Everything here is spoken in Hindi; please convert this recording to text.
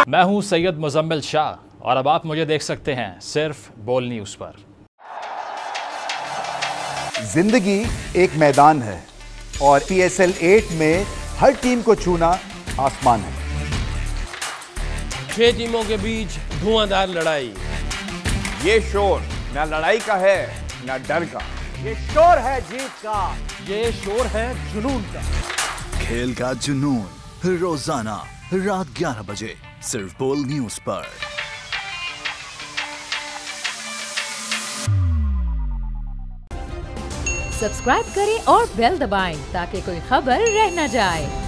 मैं हूं सैयद मुजम्मिल शाह और अब आप मुझे देख सकते हैं सिर्फ बोल न्यूज पर। जिंदगी एक मैदान है और PSL 8 में हर टीम को छूना आसमान है। 6 टीमों के बीच धुआंधार लड़ाई। ये शोर ना लड़ाई का है ना डर का, ये शोर है जीत का, ये शोर है जुनून का। खेल का जुनून रोजाना रात 11 बजे सिर्फ बोल न्यूज पर। सब्सक्राइब करें और बेल दबाएं ताकि कोई खबर रह न जाए।